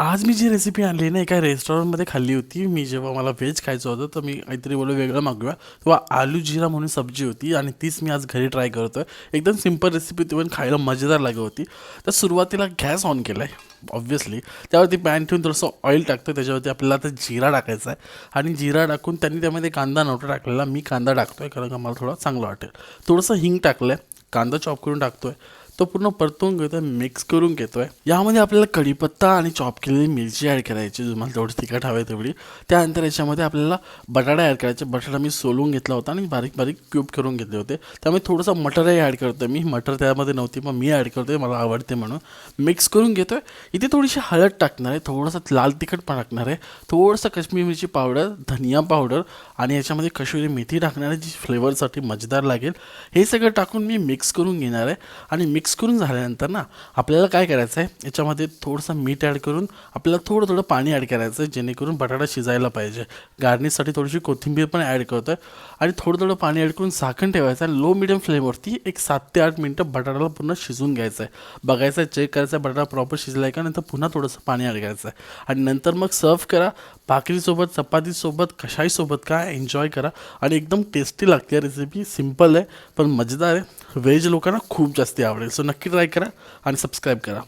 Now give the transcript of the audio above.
आज मी जी रेसिपी आणली ना एका रेस्टॉरंटमध्ये खाल्ली होती. मी जेव्हा मला व्हेज खायचं होतं तर मी काहीतरी बोललो वेगळं मागूया. तेव्हा आलू जिरा म्हणून सब्जी होती आणि तीच मी आज घरी ट्राय करतोय. एकदम सिंपल रेसिपी होती पण खायला मजेदार लागत होती. तर सुरुवातीला गॅस ऑन केला आहे ऑब्व्हियसली. त्यावरती पॅन ठेवून थोडंसं ऑइल टाकतो. त्याच्यावरती आपल्याला आता जिरा टाकायचा आहे आणि जिरा टाकून त्यांनी त्यामध्ये कांदा नव्हता टाकलेला. मी कांदा टाकतोय कारण का मला थोडा चांगलं वाटेल. थोडंसं हिंग टाकलं आहे, कांदा चॉप करून टाकतोय. तो पूर्ण परतून घेतोय, मिक्स करून घेतोय. यामध्ये आपल्याला कढीपत्ता आणि चॉप केलेली मिरची ॲड करायची, तुम्हाला तेवढी तिखट हवी तेवढी. त्यानंतर याच्यामध्ये आपल्याला बटाटा ॲड करायचे. बटाटा मी सोलून घेतला होता आणि बारीक बारीक क्यूब करून घेतले होते. त्यामुळे थोडंसं मटरही ॲड करतोय मी. मटर त्यामध्ये नव्हती पण मी ॲड करतोय, मला आवडते म्हणून. मिक्स करून घेतोय. इथे थोडीशी हळद टाकणार आहे, थोडंसं लाल तिखट पण टाकणार आहे, थोडंसं काश्मीरी मिरची पावडर, धनिया पावडर आणि याच्यामध्ये कसुरी मेथी टाकणार आहे जी फ्लेवरसाठी मजेदार लागेल. हे सगळं टाकून मी मिक्स करून घेणार आहे आणि मिक्स करून झाल्यानंतर ना आपल्याला काय करायचं आहे, याच्यामध्ये थोडंसं मीठ ॲड करून आपल्याला थोडं थोडं पाणी ॲड करायचं आहे जेणेकरून बटाटा शिजायला पाहिजे. गार्निशसाठी थोडीशी कोथिंबीर पण ॲड करतो आहे आणि थोडं थोडं पाणी ॲड करून झाकण ठेवायचं आहे. लो मिडियम फ्लेमवरती एक 7 ते 8 मिनटं बटाट्याला पूर्ण शिजून घ्यायचं आहे. बघायचं आहे, चेक करायचं आहे बटाटा प्रॉपर शिजला आहे का, नंतर पुन्हा थोडंसं पाणी ॲड करायचं आहे आणि नंतर मग सर्व करा. भाकरीसोबत, चपातीसोबत, कशाईसोबत काय एन्जॉय करा आणि एकदम टेस्टी लागते. रेसिपी सिम्पल आहे पण मजेदार आहे. व्हेज लोकांना खूप जास्त आवडेल. सो नक्की ट्राय करा आणि सबस्क्राईब करा.